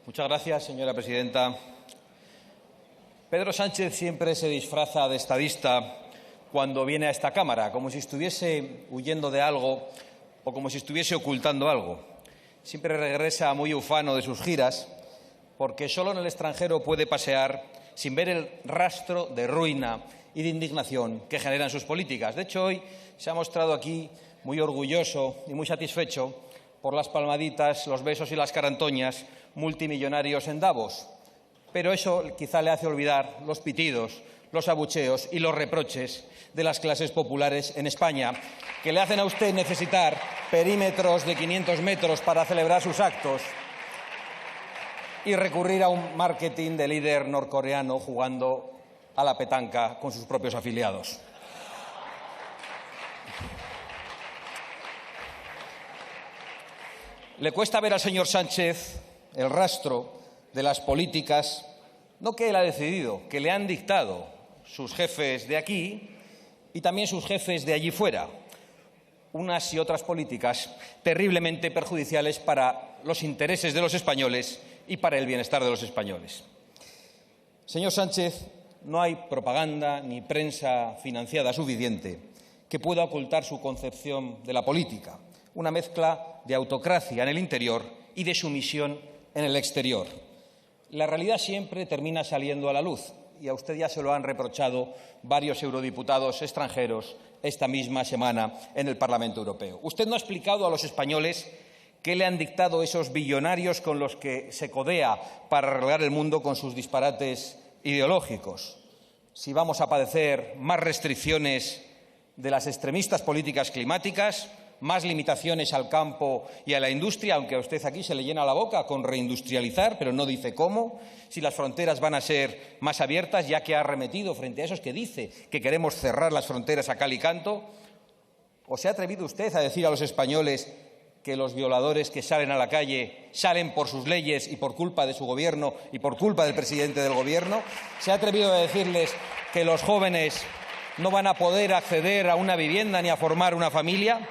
Muchas gracias, señora presidenta. Pedro Sánchez siempre se disfraza de estadista cuando viene a esta Cámara, como si estuviese huyendo de algo o como si estuviese ocultando algo. Siempre regresa muy ufano de sus giras, porque solo en el extranjero puede pasear sin ver el rastro de ruina y de indignación que generan sus políticas. De hecho, hoy se ha mostrado aquí muy orgulloso y muy satisfecho por las palmaditas, los besos y las carantoñas multimillonarios en Davos. Pero eso quizá le hace olvidar los pitidos, los abucheos y los reproches de las clases populares en España, que le hacen a usted necesitar perímetros de 500 metros para celebrar sus actos y recurrir a un marketing de líder norcoreano jugando a la petanca con sus propios afiliados. Le cuesta ver al señor Sánchez el rastro de las políticas, no que él ha decidido, que le han dictado sus jefes de aquí y también sus jefes de allí fuera. Unas y otras políticas terriblemente perjudiciales para los intereses de los españoles y para el bienestar de los españoles. Señor Sánchez, no hay propaganda ni prensa financiada suficiente que pueda ocultar su concepción de la política, una mezcla de autocracia en el interior y de sumisión en el exterior. La realidad siempre termina saliendo a la luz y a usted ya se lo han reprochado varios eurodiputados extranjeros esta misma semana en el Parlamento Europeo. Usted no ha explicado a los españoles qué le han dictado esos billonarios con los que se codea para arreglar el mundo con sus disparates ideológicos. Si vamos a padecer más restricciones de las extremistas políticas climáticas, más limitaciones al campo y a la industria, aunque a usted aquí se le llena la boca con reindustrializar, pero no dice cómo, si las fronteras van a ser más abiertas, ya que ha arremetido frente a esos que dice que queremos cerrar las fronteras a cal y canto, o se ha atrevido usted a decir a los españoles que los violadores que salen a la calle salen por sus leyes y por culpa de su gobierno y por culpa del presidente del gobierno. ¿Se ha atrevido a decirles que los jóvenes no van a poder acceder a una vivienda ni a formar una familia?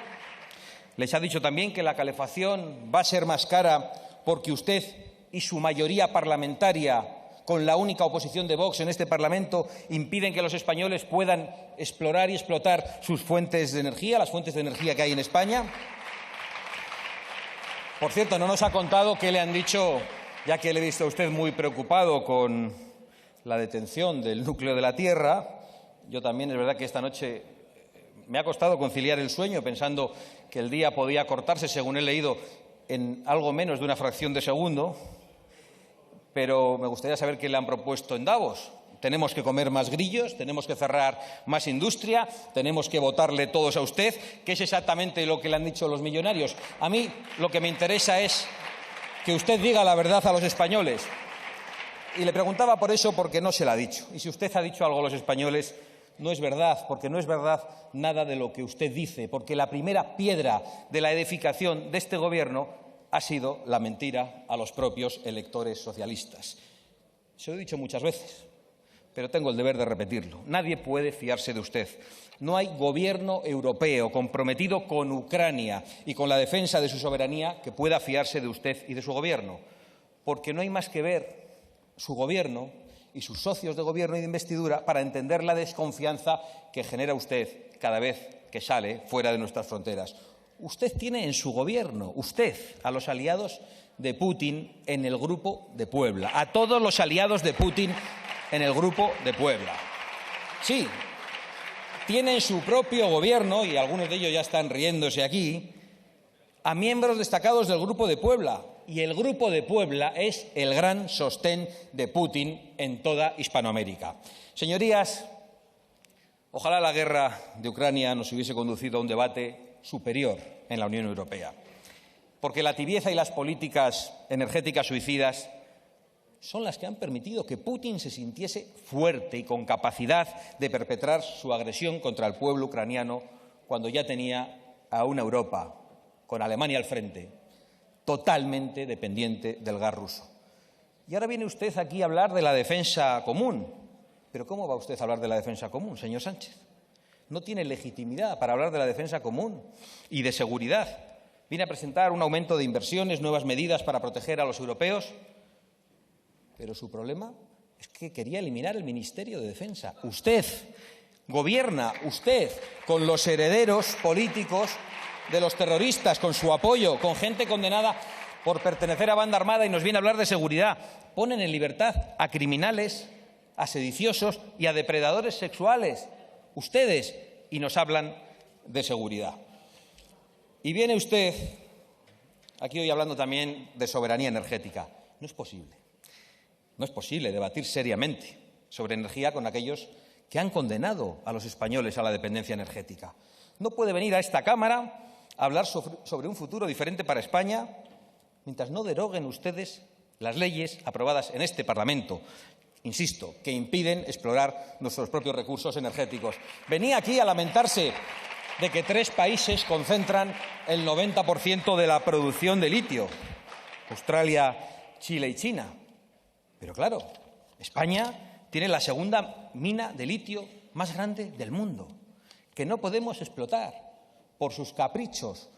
Les ha dicho también que la calefacción va a ser más cara porque usted y su mayoría parlamentaria, con la única oposición de Vox en este Parlamento, impiden que los españoles puedan explorar y explotar sus fuentes de energía, las fuentes de energía que hay en España. Por cierto, no nos ha contado qué le han dicho, ya que le he visto a usted muy preocupado con la detención del núcleo de la Tierra. Yo también, es verdad que esta noche me ha costado conciliar el sueño pensando que el día podía cortarse, según he leído, en algo menos de una fracción de segundo, pero me gustaría saber qué le han propuesto en Davos. Tenemos que comer más grillos, tenemos que cerrar más industria, tenemos que votarle todos a usted. ¿Qué es exactamente lo que le han dicho los millonarios? A mí lo que me interesa es que usted diga la verdad a los españoles. Y le preguntaba por eso porque no se la ha dicho. Y si usted ha dicho algo a los españoles, no es verdad, porque no es verdad nada de lo que usted dice, porque la primera piedra de la edificación de este Gobierno ha sido la mentira a los propios electores socialistas. Se lo he dicho muchas veces, pero tengo el deber de repetirlo. Nadie puede fiarse de usted. No hay gobierno europeo comprometido con Ucrania y con la defensa de su soberanía que pueda fiarse de usted y de su Gobierno, porque no hay más que ver su Gobierno y sus socios de gobierno y de investidura para entender la desconfianza que genera usted cada vez que sale fuera de nuestras fronteras. Usted tiene en su gobierno, usted, a los aliados de Putin en el Grupo de Puebla, a todos los aliados de Putin en el Grupo de Puebla. Sí, tiene en su propio gobierno, y algunos de ellos ya están riéndose aquí, a miembros destacados del Grupo de Puebla. Y el Grupo de Puebla es el gran sostén de Putin en toda Hispanoamérica. Señorías, ojalá la guerra de Ucrania nos hubiese conducido a un debate superior en la Unión Europea, porque la tibieza y las políticas energéticas suicidas son las que han permitido que Putin se sintiese fuerte y con capacidad de perpetrar su agresión contra el pueblo ucraniano cuando ya tenía a una Europa, con Alemania al frente, totalmente dependiente del gas ruso. Y ahora viene usted aquí a hablar de la defensa común. ¿Pero cómo va usted a hablar de la defensa común, señor Sánchez? No tiene legitimidad para hablar de la defensa común y de seguridad. Viene a presentar un aumento de inversiones, nuevas medidas para proteger a los europeos. Pero su problema es que quería eliminar el Ministerio de Defensa. Usted gobierna, usted, con los herederos políticos de los terroristas, con su apoyo, con gente condenada por pertenecer a banda armada, y nos viene a hablar de seguridad. Ponen en libertad a criminales, a sediciosos y a depredadores sexuales. Ustedes, y nos hablan de seguridad. Y viene usted aquí hoy hablando también de soberanía energética. No es posible. No es posible debatir seriamente sobre energía con aquellos que han condenado a los españoles a la dependencia energética. No puede venir a esta Cámara a hablar sobre un futuro diferente para España mientras no deroguen ustedes las leyes aprobadas en este Parlamento, insisto, que impiden explorar nuestros propios recursos energéticos. Venía aquí a lamentarse de que 3 países concentran el 90% de la producción de litio: Australia, Chile y China. Pero claro, España tiene la segunda mina de litio más grande del mundo, que no podemos explotar por sus caprichos,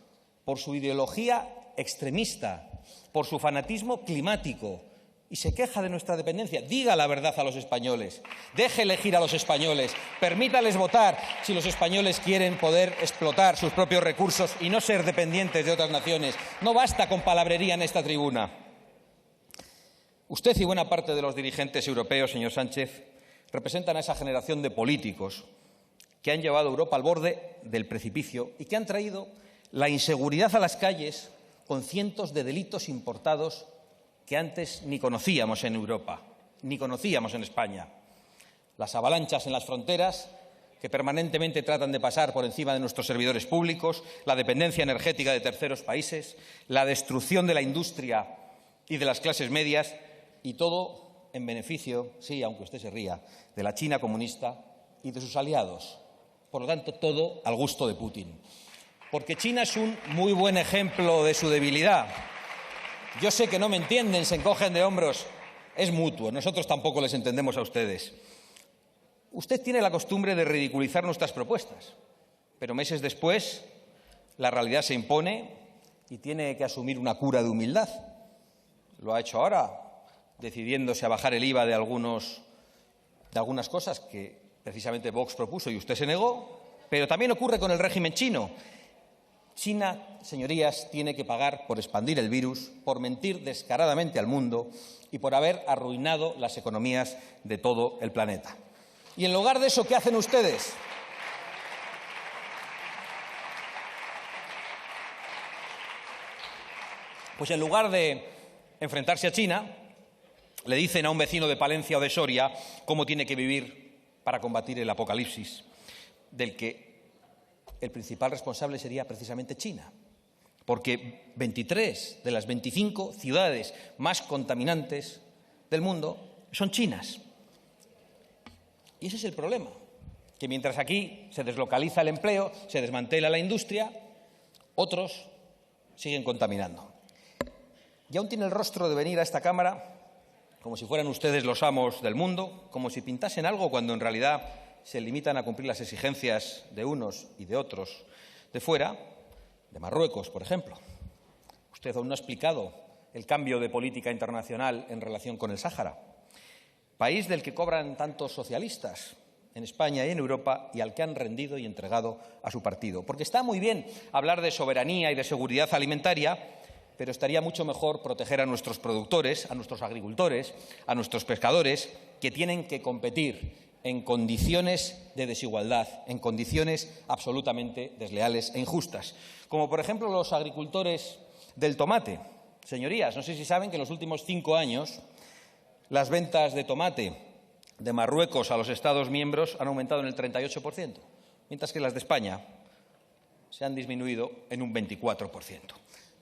por su ideología extremista, por su fanatismo climático, y se queja de nuestra dependencia. Diga la verdad a los españoles, deje elegir a los españoles, permítales votar si los españoles quieren poder explotar sus propios recursos y no ser dependientes de otras naciones. No basta con palabrería en esta tribuna. Usted y buena parte de los dirigentes europeos, señor Sánchez, representan a esa generación de políticos que han llevado a Europa al borde del precipicio y que han traído la inseguridad a las calles con cientos de delitos importados que antes ni conocíamos en Europa, ni conocíamos en España. Las avalanchas en las fronteras, que permanentemente tratan de pasar por encima de nuestros servidores públicos, la dependencia energética de terceros países, la destrucción de la industria y de las clases medias, y todo en beneficio, sí, aunque usted se ría, de la China comunista y de sus aliados. Por lo tanto, todo al gusto de Putin. Porque China es un muy buen ejemplo de su debilidad. Yo sé que no me entienden, se encogen de hombros. Es mutuo, nosotros tampoco les entendemos a ustedes. Usted tiene la costumbre de ridiculizar nuestras propuestas, pero meses después la realidad se impone y tiene que asumir una cura de humildad. Lo ha hecho ahora, decidiéndose a bajar el IVA de algunas cosas que precisamente Vox propuso y usted se negó, pero también ocurre con el régimen chino. China, señorías, tiene que pagar por expandir el virus, por mentir descaradamente al mundo y por haber arruinado las economías de todo el planeta. Y en lugar de eso, ¿qué hacen ustedes? Pues en lugar de enfrentarse a China, le dicen a un vecino de Palencia o de Soria cómo tiene que vivir para combatir el apocalipsis, del que el principal responsable sería precisamente China, porque 23 de las 25 ciudades más contaminantes del mundo son chinas. Y ese es el problema, que mientras aquí se deslocaliza el empleo, se desmantela la industria, otros siguen contaminando. Y aún tiene el rostro de venir a esta Cámara como si fueran ustedes los amos del mundo, como si pintasen algo cuando en realidad se limitan a cumplir las exigencias de unos y de otros de fuera, de Marruecos, por ejemplo. Usted aún no ha explicado el cambio de política internacional en relación con el Sáhara, país del que cobran tantos socialistas en España y en Europa y al que han rendido y entregado a su partido. Porque está muy bien hablar de soberanía y de seguridad alimentaria, pero estaría mucho mejor proteger a nuestros productores, a nuestros agricultores, a nuestros pescadores, que tienen que competir en condiciones de desigualdad, en condiciones absolutamente desleales e injustas. Como, por ejemplo, los agricultores del tomate. Señorías, no sé si saben que en los últimos 5 años las ventas de tomate de Marruecos a los Estados miembros han aumentado en el 38%, mientras que las de España se han disminuido en un 24%.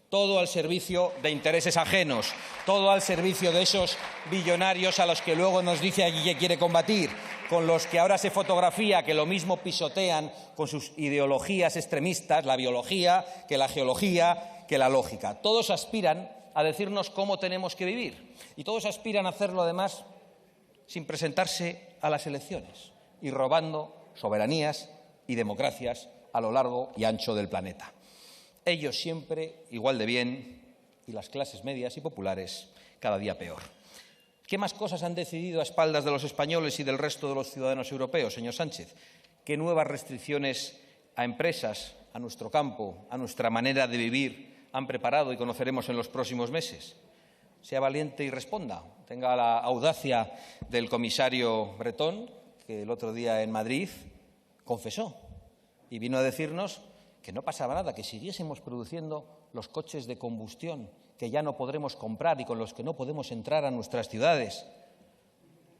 Todo al servicio de intereses ajenos, todo al servicio de esos billonarios a los que luego nos dice allí que quiere combatir, con los que ahora se fotografía, que lo mismo pisotean con sus ideologías extremistas, la biología, que la geología, que la lógica. Todos aspiran a decirnos cómo tenemos que vivir y todos aspiran a hacerlo, además, sin presentarse a las elecciones y robando soberanías y democracias a lo largo y ancho del planeta. Ellos siempre igual de bien y las clases medias y populares cada día peor. ¿Qué más cosas han decidido a espaldas de los españoles y del resto de los ciudadanos europeos, señor Sánchez? ¿Qué nuevas restricciones a empresas, a nuestro campo, a nuestra manera de vivir han preparado y conoceremos en los próximos meses? Sea valiente y responda. Tenga la audacia del comisario Bretón, que el otro día en Madrid confesó y vino a decirnos que no pasaba nada, que siguiésemos produciendo los coches de combustión que ya no podremos comprar y con los que no podemos entrar a nuestras ciudades,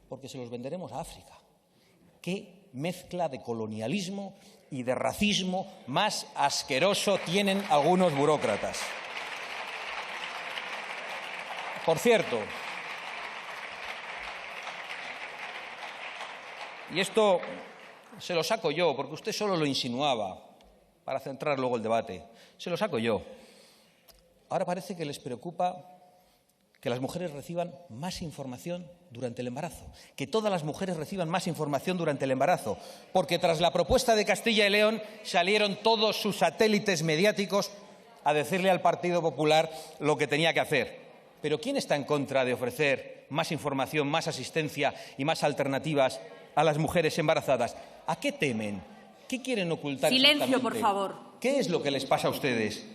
porque se los venderemos a África. ¿Qué mezcla de colonialismo y de racismo más asqueroso tienen algunos burócratas? Por cierto, y esto se lo saco yo, porque usted solo lo insinuaba, para centrar luego el debate, se lo saco yo. Ahora parece que les preocupa que las mujeres reciban más información durante el embarazo, que todas las mujeres reciban más información durante el embarazo, porque tras la propuesta de Castilla y León salieron todos sus satélites mediáticos a decirle al Partido Popular lo que tenía que hacer. Pero ¿quién está en contra de ofrecer más información, más asistencia y más alternativas a las mujeres embarazadas? ¿A qué temen? ¿Qué quieren ocultar? Silencio, por favor. ¿Qué es lo que les pasa a ustedes?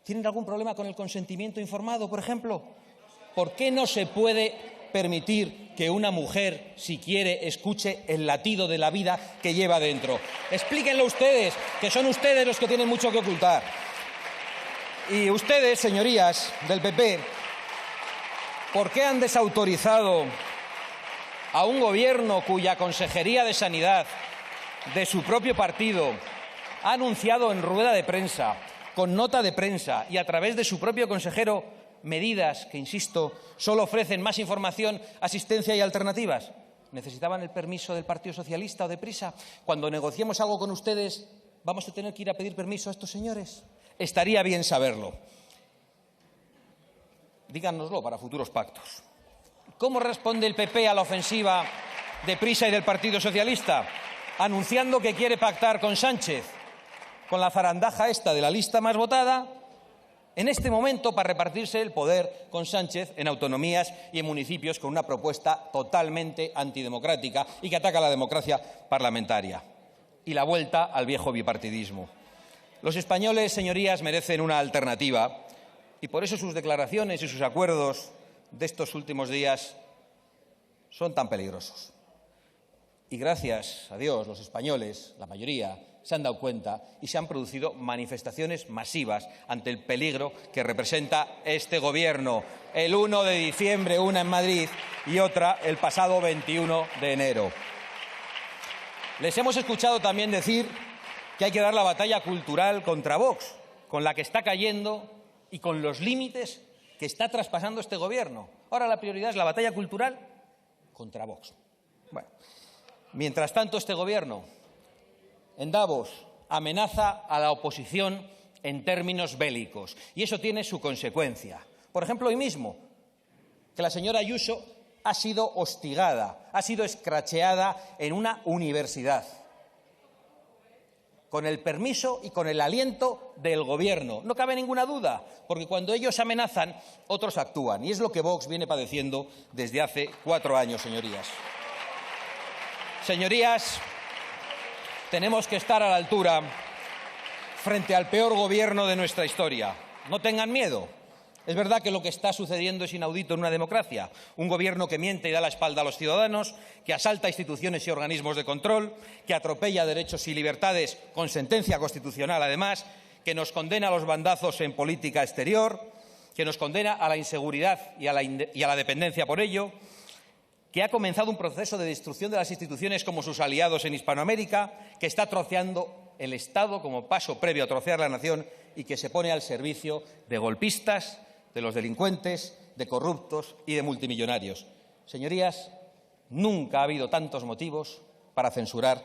¿Tienen algún problema con el consentimiento informado, por ejemplo? ¿Por qué no se puede permitir que una mujer, si quiere, escuche el latido de la vida que lleva dentro? Explíquenlo ustedes, que son ustedes los que tienen mucho que ocultar. Y ustedes, señorías del PP, ¿por qué han desautorizado a un gobierno cuya Consejería de Sanidad de su propio partido ha anunciado en rueda de prensa, con nota de prensa y a través de su propio consejero medidas que, insisto, solo ofrecen más información, asistencia y alternativas? ¿Necesitaban el permiso del Partido Socialista o de Prisa? Cuando negociemos algo con ustedes, ¿vamos a tener que ir a pedir permiso a estos señores? Estaría bien saberlo. Díganoslo para futuros pactos. ¿Cómo responde el PP a la ofensiva de Prisa y del Partido Socialista? Anunciando que quiere pactar con Sánchez, con la zarandaja esta de la lista más votada, en este momento para repartirse el poder con Sánchez en autonomías y en municipios con una propuesta totalmente antidemocrática y que ataca a la democracia parlamentaria. Y la vuelta al viejo bipartidismo. Los españoles, señorías, merecen una alternativa y por eso sus declaraciones y sus acuerdos de estos últimos días son tan peligrosos. Y gracias a Dios, los españoles, la mayoría, se han dado cuenta y se han producido manifestaciones masivas ante el peligro que representa este Gobierno. El 1 de diciembre, una en Madrid y otra el pasado 21 de enero. Les hemos escuchado también decir que hay que dar la batalla cultural contra Vox, con la que está cayendo y con los límites que está traspasando este Gobierno. Ahora la prioridad es la batalla cultural contra Vox. Bueno, mientras tanto, este Gobierno en Davos amenaza a la oposición en términos bélicos y eso tiene su consecuencia. Por ejemplo, hoy mismo, que la señora Ayuso ha sido hostigada, ha sido escracheada en una universidad, con el permiso y con el aliento del Gobierno. No cabe ninguna duda, porque cuando ellos amenazan, otros actúan. Y es lo que Vox viene padeciendo desde hace 4 años, señorías. Señorías, tenemos que estar a la altura frente al peor gobierno de nuestra historia. No tengan miedo. Es verdad que lo que está sucediendo es inaudito en una democracia. Un gobierno que miente y da la espalda a los ciudadanos, que asalta instituciones y organismos de control, que atropella derechos y libertades con sentencia constitucional, además, que nos condena a los bandazos en política exterior, que nos condena a la inseguridad y a la dependencia por ello, que ha comenzado un proceso de destrucción de las instituciones como sus aliados en Hispanoamérica, que está troceando el Estado como paso previo a trocear la nación y que se pone al servicio de golpistas, de los delincuentes, de corruptos y de multimillonarios. Señorías, nunca ha habido tantos motivos para censurar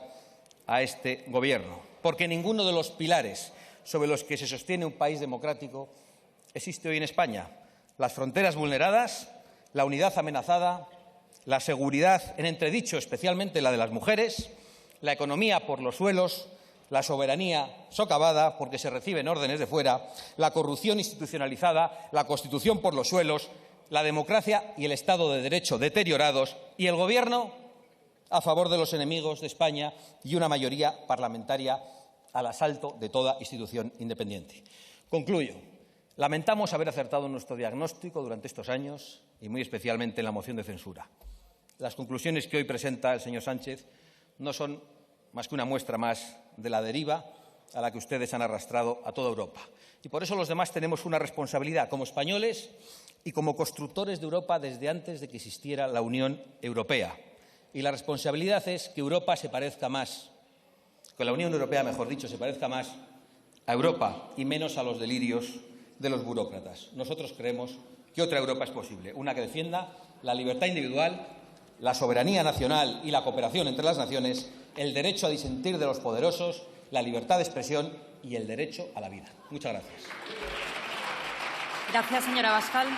a este Gobierno, porque ninguno de los pilares sobre los que se sostiene un país democrático existe hoy en España. Las fronteras vulneradas, la unidad amenazada, la seguridad en entredicho, especialmente la de las mujeres, la economía por los suelos, la soberanía socavada porque se reciben órdenes de fuera, la corrupción institucionalizada, la Constitución por los suelos, la democracia y el Estado de Derecho deteriorados, y el Gobierno a favor de los enemigos de España y una mayoría parlamentaria al asalto de toda institución independiente. Concluyo. Lamentamos haber acertado en nuestro diagnóstico durante estos años y muy especialmente en la moción de censura. Las conclusiones que hoy presenta el señor Sánchez no son más que una muestra más de la deriva a la que ustedes han arrastrado a toda Europa. Y por eso los demás tenemos una responsabilidad como españoles y como constructores de Europa desde antes de que existiera la Unión Europea. Y la responsabilidad es que Europa se parezca más, que la Unión Europea, mejor dicho, se parezca más a Europa y menos a los delirios de los burócratas. Nosotros creemos que otra Europa es posible, una que defienda la libertad individual, la soberanía nacional y la cooperación entre las naciones, el derecho a disentir de los poderosos, la libertad de expresión y el derecho a la vida. Muchas gracias. Gracias, señora Abascal.